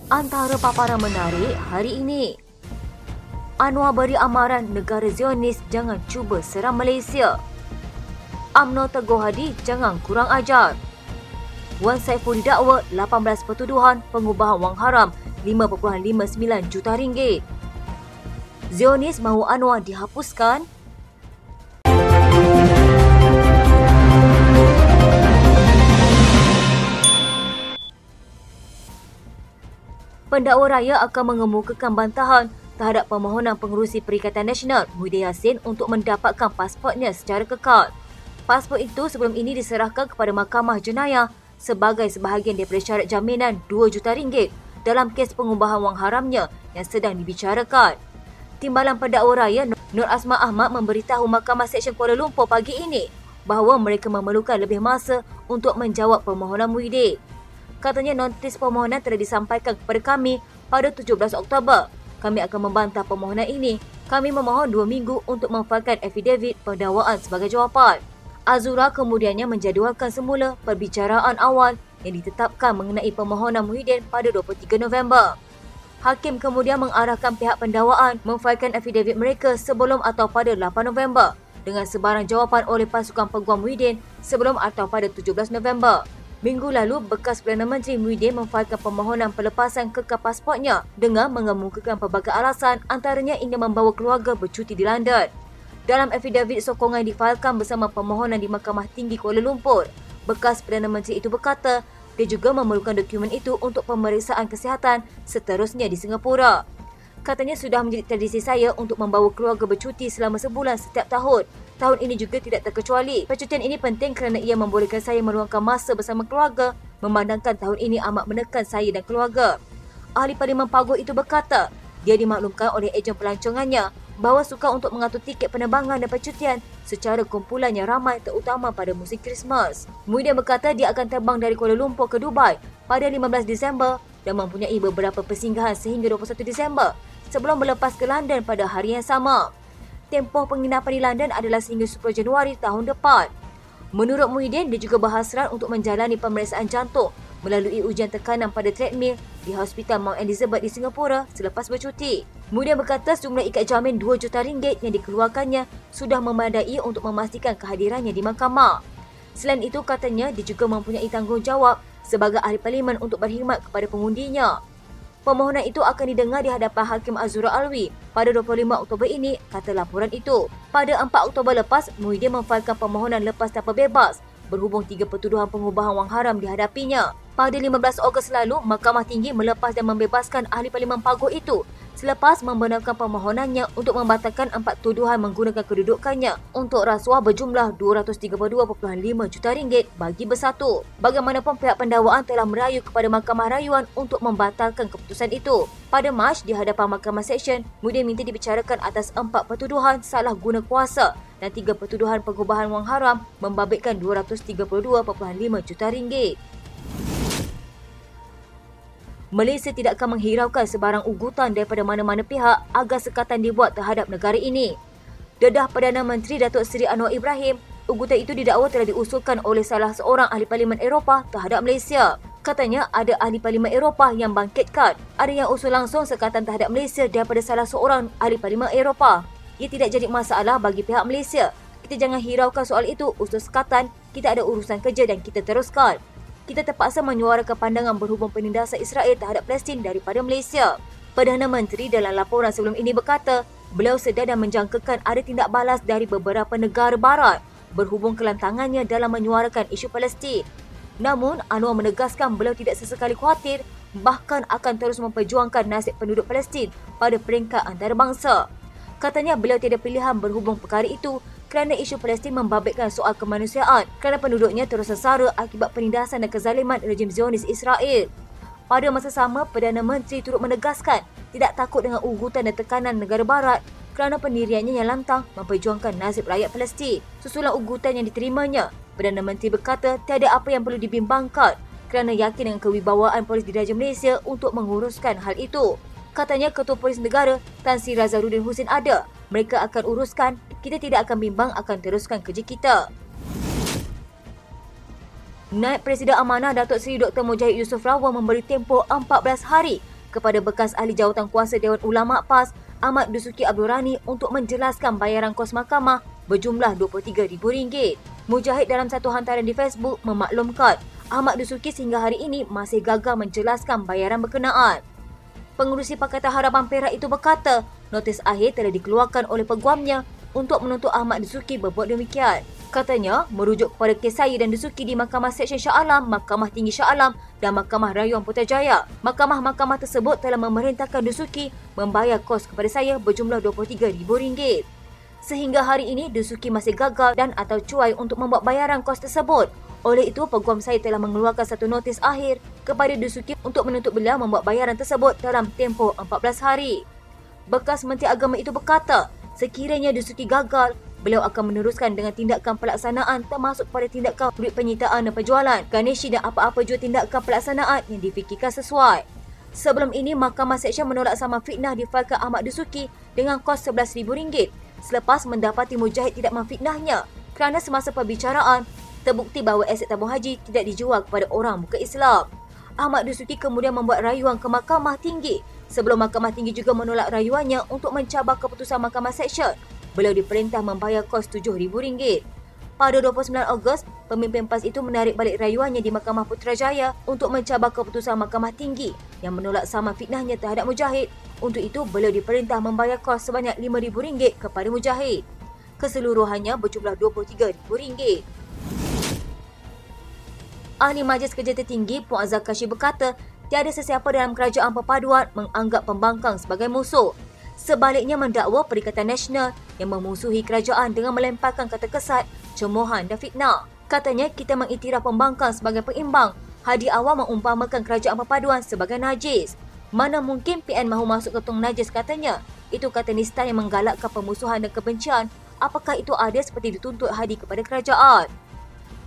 Antara paparan menarik hari ini, Anwar beri amaran negara Zionis jangan cuba serang Malaysia. UMNO teguh Hadi jangan kurang ajar. Wan Saiful didakwa 18 pertuduhan pengubahan wang haram 5.59 juta ringgit. Zionis mahu Anwar dihapuskan. Pendakwa raya akan mengemukakan bantahan terhadap permohonan pengerusi Perikatan Nasional Muhyiddin Yassin untuk mendapatkan pasportnya secara kekal. Pasport itu sebelum ini diserahkan kepada Mahkamah Jenayah sebagai sebahagian daripada syarat jaminan 2 juta ringgit dalam kes pengubahan wang haramnya yang sedang dibicarakan. Timbalan Pendakwa Raya Nur Asma Ahmad memberitahu Mahkamah Seksyen Kuala Lumpur pagi ini bahawa mereka memerlukan lebih masa untuk menjawab permohonan Muhyiddin. Katanya notis permohonan telah disampaikan kepada kami pada 17 Oktober. Kami akan membantah permohonan ini. Kami memohon 2 minggu untuk memfailkan affidavit pendakwaan sebagai jawapan. Azura kemudiannya menjadualkan semula perbicaraan awal yang ditetapkan mengenai permohonan Muhyiddin pada 23 November. Hakim kemudian mengarahkan pihak pendakwaan memfailkan affidavit mereka sebelum atau pada 8 November dengan sebarang jawapan oleh pasukan peguam Muhyiddin sebelum atau pada 17 November. Minggu lalu, bekas Perdana Menteri Muhyiddin memfailkan permohonan pelepasan kekal pasportnya dengan mengemukakan pelbagai alasan, antaranya ingin membawa keluarga bercuti di London. Dalam affidavit sokongan yang difailkan bersama permohonan di Mahkamah Tinggi Kuala Lumpur, bekas Perdana Menteri itu berkata dia juga memerlukan dokumen itu untuk pemeriksaan kesihatan seterusnya di Singapura. Katanya sudah menjadi tradisi saya untuk membawa keluarga bercuti selama sebulan setiap tahun. Tahun ini juga tidak terkecuali. Percutian ini penting kerana ia membolehkan saya meluangkan masa bersama keluarga, memandangkan tahun ini amat menekan saya dan keluarga. Ahli Parlimen Paguh itu berkata, dia dimaklumkan oleh ejen pelancongannya bahawa sukar untuk mengatur tiket penerbangan dan percutian secara kumpulan yang ramai terutama pada musim Krismas. Muhyiddin berkata dia akan terbang dari Kuala Lumpur ke Dubai pada 15 Disember dan mempunyai beberapa persinggahan sehingga 21 Disember sebelum melepas ke London pada hari yang sama. Tempoh penginapan di London adalah sehingga 10 Januari tahun depan. Menurut Muhyiddin, dia juga berhasrat untuk menjalani pemeriksaan jantung melalui ujian tekanan pada treadmill di Hospital Mount Elizabeth di Singapura selepas bercuti. Muhyiddin berkata jumlah ikat jamin 2 juta ringgit yang dikeluarkannya sudah memadai untuk memastikan kehadirannya di mahkamah. Selain itu, katanya dia juga mempunyai tanggungjawab sebagai ahli parlimen untuk berkhidmat kepada pengundinya. Permohonan itu akan didengar di hadapan Hakim Azura Alwi pada 25 Oktober ini, kata laporan itu. Pada 4 Oktober lepas, Muhyiddin memfailkan permohonan lepas tanpa bebas berhubung 3 pertuduhan pengubahan wang haram dihadapinya. Pada 15 Ogos lalu, Mahkamah Tinggi melepas dan membebaskan ahli Parlimen Paguh itu selepas membenarkan permohonannya untuk membatalkan 4 tuduhan menggunakan kedudukannya untuk rasuah berjumlah 232.5 juta ringgit bagi bersatu. Bagaimanapun pihak pendakwaan telah merayu kepada Mahkamah Rayuan untuk membatalkan keputusan itu. Pada Mac, di hadapan Mahkamah Seksyen, Muhyiddin minta dibicarakan atas 4 pertuduhan salah guna kuasa dan 3 pertuduhan pengubahan wang haram membabitkan 232.5 juta ringgit. Malaysia tidak akan menghiraukan sebarang ugutan daripada mana-mana pihak agar sekatan dibuat terhadap negara ini. Dedah Perdana Menteri Datuk Seri Anwar Ibrahim, ugutan itu didakwa telah diusulkan oleh salah seorang ahli Parlimen Eropah terhadap Malaysia. Katanya ada ahli Parlimen Eropah yang bangkitkan. Ada yang usul langsung sekatan terhadap Malaysia daripada salah seorang ahli Parlimen Eropah. Ia tidak jadi masalah bagi pihak Malaysia. Kita jangan hiraukan soal itu, usul sekatan, kita ada urusan kerja dan kita teruskan. Kita terpaksa menyuarakan pandangan berhubung penindasan Israel terhadap Palestin daripada Malaysia. Perdana Menteri dalam laporan sebelum ini berkata, beliau sedar dan menjangkakan ada tindak balas dari beberapa negara barat berhubung kelantangannya dalam menyuarakan isu Palestin. Namun, Anwar menegaskan beliau tidak sesekali khawatir bahkan akan terus memperjuangkan nasib penduduk Palestin pada peringkat antarabangsa. Katanya beliau tiada pilihan berhubung perkara itu kerana isu Palestin membabitkan soal kemanusiaan kerana penduduknya terus sengsara akibat penindasan dan kezaliman rejim Zionis Israel. Pada masa sama, Perdana Menteri turut menegaskan tidak takut dengan ugutan dan tekanan negara barat kerana pendiriannya yang lantang memperjuangkan nasib rakyat Palestin. Susulan ugutan yang diterimanya, Perdana Menteri berkata tiada apa yang perlu dibimbangkan kerana yakin dengan kewibawaan polis diraja Malaysia untuk menguruskan hal itu. Katanya Ketua Polis Negara Tan Sri Razaruddin Husin ada. Mereka akan uruskan, kita tidak akan bimbang akan teruskan kerja kita. Naib Presiden Amanah Datuk Seri Dr. Mujahid Yusof Rawal memberi tempoh 14 hari kepada bekas ahli jawatankuasa Dewan Ulama PAS, Ahmad Dusuki Abdul Rani untuk menjelaskan bayaran kos mahkamah berjumlah RM23,000. Mujahid dalam satu hantaran di Facebook memaklumkan Ahmad Dusuki sehingga hari ini masih gagal menjelaskan bayaran berkenaan. Pengerusi Pakatan Harapan Perak itu berkata, notis akhir telah dikeluarkan oleh peguamnya untuk menuntut Ahmad Dusuki berbuat demikian. Katanya, merujuk kepada kes saya dan Dusuki di Mahkamah Seksyen Shah Alam, Mahkamah Tinggi Shah Alam dan Mahkamah Rayuan Putrajaya. Mahkamah-mahkamah tersebut telah memerintahkan Dusuki membayar kos kepada saya berjumlah RM23,000. Sehingga hari ini, Dusuki masih gagal dan atau cuai untuk membuat bayaran kos tersebut. Oleh itu, peguam saya telah mengeluarkan satu notis akhir kepada Dusuki untuk menuntut beliau membuat bayaran tersebut dalam tempoh 14 hari. Bekas Menteri Agama itu berkata, sekiranya Dusuki gagal, beliau akan meneruskan dengan tindakan pelaksanaan termasuk pada tindakan duit penyitaan dan penjualan, garnishi dan apa-apa jua tindakan pelaksanaan yang difikirkan sesuai. Sebelum ini, Mahkamah Seksyen menolak saman fitnah difailkan Ahmad Dusuki dengan kos RM11,000 selepas mendapati Mujahid tidak memfitnahnya kerana semasa perbicaraan, terbukti bahawa aset tabung haji tidak dijual kepada orang bukan Islam. Ahmad Dusuki kemudian membuat rayuan ke Mahkamah Tinggi. Sebelum Mahkamah Tinggi juga menolak rayuannya untuk mencabar keputusan Mahkamah Seksyen, beliau diperintah membayar kos RM7,000. Pada 29 Ogos, pemimpin PAS itu menarik balik rayuannya di Mahkamah Putrajaya untuk mencabar keputusan Mahkamah Tinggi yang menolak saman fitnahnya terhadap Mujahid. Untuk itu, beliau diperintah membayar kos sebanyak RM5,000 kepada Mujahid. Keseluruhannya berjumlah RM23,000. Ahli Majlis Kerja Tertinggi Puan Azhar Kashi berkata, tiada sesiapa dalam kerajaan perpaduan menganggap pembangkang sebagai musuh. Sebaliknya mendakwa Perikatan Nasional yang memusuhi kerajaan dengan melemparkan kata kesat, cemohan dan fitnah. Katanya, kita mengiktiraf pembangkang sebagai pengimbang. Hadi awal mengumpamakan kerajaan perpaduan sebagai najis. Mana mungkin PN mahu masuk ke tong najis katanya. Itu kata nista yang menggalakkan pemusuhan dan kebencian. Apakah itu adil seperti dituntut Hadi kepada kerajaan?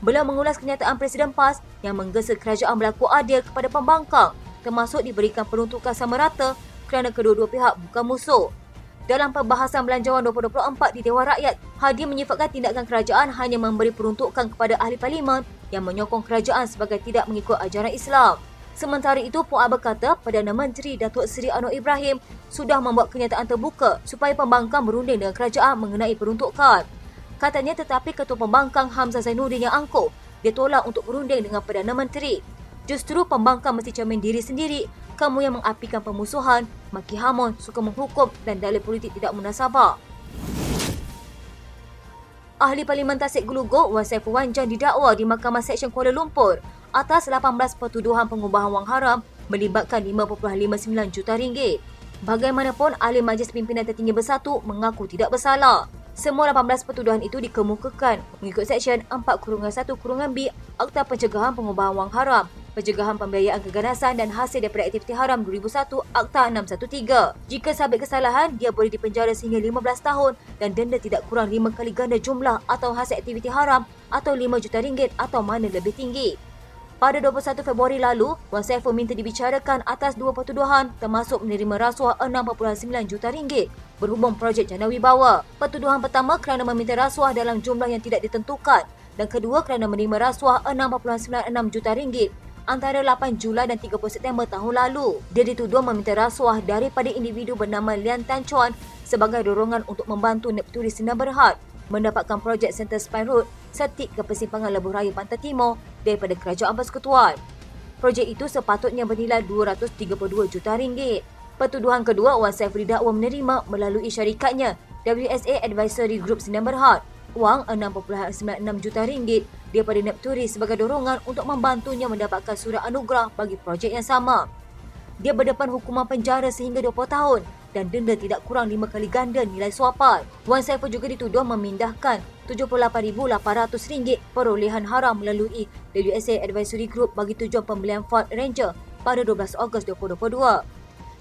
Beliau mengulas kenyataan Presiden PAS yang menggesa kerajaan berlaku adil kepada pembangkang, termasuk diberikan peruntukan sama rata kerana kedua-dua pihak bukan musuh. Dalam perbahasan Belanjawan 2024 di Dewan Rakyat, Hadi menyifatkan tindakan kerajaan hanya memberi peruntukan kepada ahli parlimen yang menyokong kerajaan sebagai tidak mengikut ajaran Islam. Sementara itu, Puan berkata Perdana Menteri Datuk Seri Anwar Ibrahim sudah membuat kenyataan terbuka supaya pembangkang berunding dengan kerajaan mengenai peruntukan. Katanya, tetapi Ketua Pembangkang Hamzah Zainuddin yang angkuh, dia tolak untuk berunding dengan Perdana Menteri. Justru pembangkang mesti cermin diri sendiri. Kamu yang mengapikan pemusuhan, maki hamun, suka menghukum dan dalil politik tidak munasabah. Ahli Parlimen Tasik Geluguk Wan Saiful Wanjan didakwa di Mahkamah Seksyen Kuala Lumpur atas 18 pertuduhan pengubahan wang haram melibatkan RM5.59 juta. Bagaimanapun, Ahli Majlis Pimpinan Tertinggi Bersatu mengaku tidak bersalah. Semua 18 pertuduhan itu dikemukakan mengikut Seksyen 4-1-B Akta Pencegahan Pengubahan Wang Haram, Pencegahan Pembiayaan Keganasan dan Hasil daripada Aktiviti Haram 2001 Akta 613. Jika sabit kesalahan, dia boleh dipenjara sehingga 15 tahun dan denda tidak kurang 5 kali ganda jumlah atau hasil aktiviti haram atau RM5 juta atau mana lebih tinggi. Pada 21 Februari lalu, Wan Saiful minta dibicarakan atas dua pertuduhan termasuk menerima rasuah RM6.9 juta berhubung projek Jana Wibawa. Pertuduhan pertama kerana meminta rasuah dalam jumlah yang tidak ditentukan dan kedua kerana menerima rasuah RM6.96 juta antara 8 Julai dan 30 September tahun lalu. Dia dituduh meminta rasuah daripada individu bernama Lian Tan Chuan sebagai dorongan untuk membantu Nepturi Sdn Bhd mendapatkan projek Center Spine Road setik ke persimpangan Lebuh Raya Pantai Timur daripada Kerajaan Persekutuan. Projek itu sepatutnya bernilai RM232 juta. Pertuduhan kedua, Wan Saiful didakwa menerima melalui syarikatnya WSA Advisory Group Sdn Bhd wang RM6.96 juta daripada Nepturi sebagai dorongan untuk membantunya mendapatkan surat anugerah bagi projek yang sama. Dia berdepan hukuman penjara sehingga 20 tahun dan denda tidak kurang 5 kali ganda nilai suapan. Wan Saiful juga dituduh memindahkan RM78,800 perolehan haram melalui WSA Advisory Group bagi tujuan pembelian Ford Ranger pada 12 Ogos 2022.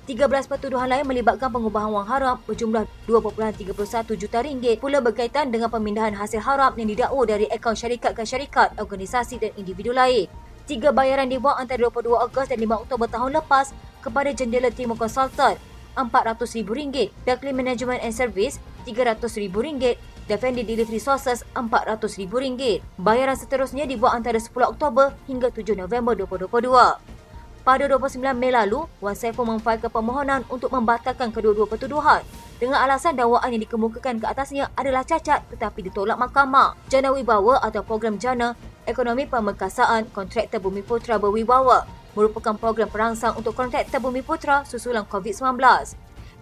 13 pertuduhan lain melibatkan pengubahan wang haram berjumlah RM2.31 juta pula berkaitan dengan pemindahan hasil haram yang didakwa dari akaun syarikat ke syarikat, organisasi dan individu lain. 3 bayaran dibuat antara 22 Ogos dan 5 Oktober tahun lepas kepada Jendela Timur Consultant RM400,000, Dakli Management and Service RM300,000 dan Fendi Delivery Sources RM400,000. Bayaran seterusnya dibuat antara 10 Oktober hingga 7 November 2022. Pada 29 Mei lalu, Wan Saiful memfailkan permohonan untuk membatalkan kedua-dua pertuduhan dengan alasan dakwaan yang dikemukakan ke atasnya adalah cacat tetapi ditolak mahkamah. Jana Wibawa atau program Jana Ekonomi Pemekasaan Kontraktor Bumiputera Berwibawa merupakan program perangsang untuk kontraktor Bumiputera susulan COVID-19.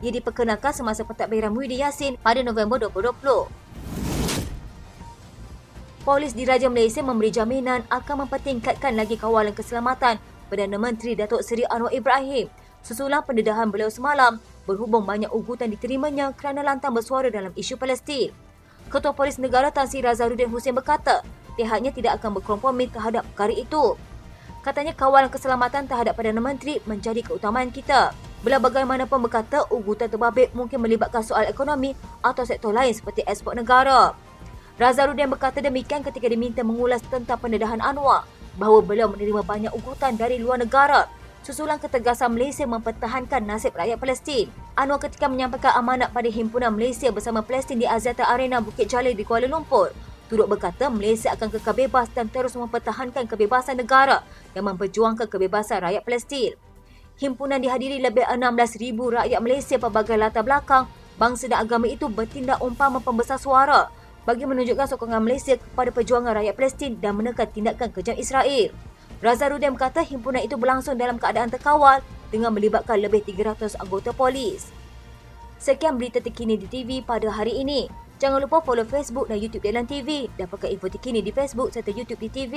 Ia diperkenalkan semasa pentadbiran Muhyiddin Yassin pada November 2020. Polis Diraja Malaysia memberi jaminan akan mempertingkatkan lagi kawalan keselamatan Perdana Menteri Datuk Seri Anwar Ibrahim susulan pendedahan beliau semalam berhubung banyak ugutan diterimanya kerana lantang bersuara dalam isu Palestin. Ketua Polis Negara Tan Sri Razaruddin Hussein berkata, pihaknya tidak akan berkompromi terhadap perkara itu. Katanya kawalan keselamatan terhadap Perdana Menteri menjadi keutamaan kita. Beliau bagaimanapun berkata ugutan terbabit mungkin melibatkan soal ekonomi atau sektor lain seperti ekspor negara. Razaruddin berkata demikian ketika diminta mengulas tentang pendedahan Anwar bahawa beliau menerima banyak ugutan dari luar negara susulan ketegasan Malaysia mempertahankan nasib rakyat Palestin. Anwar ketika menyampaikan amanat pada Himpunan Malaysia bersama Palestin di Axiata Arena Bukit Jalil di Kuala Lumpur, turut berkata Malaysia akan kekal bebas dan terus mempertahankan kebebasan negara yang memperjuangkan kebebasan rakyat Palestin. Himpunan dihadiri lebih 16,000 rakyat Malaysia pelbagai latar belakang, bangsa dan agama itu bertindak umpama pembesar suara bagi menunjukkan sokongan Malaysia kepada perjuangan rakyat Palestin dan menekan tindakan kejam Israel. Razaruddin berkata himpunan itu berlangsung dalam keadaan terkawal dengan melibatkan lebih 300 anggota polis. Sekian berita terkini di TV pada hari ini. Jangan lupa follow Facebook dan YouTube Deadline TV. Dapatkan info terkini di Facebook serta YouTube di TV.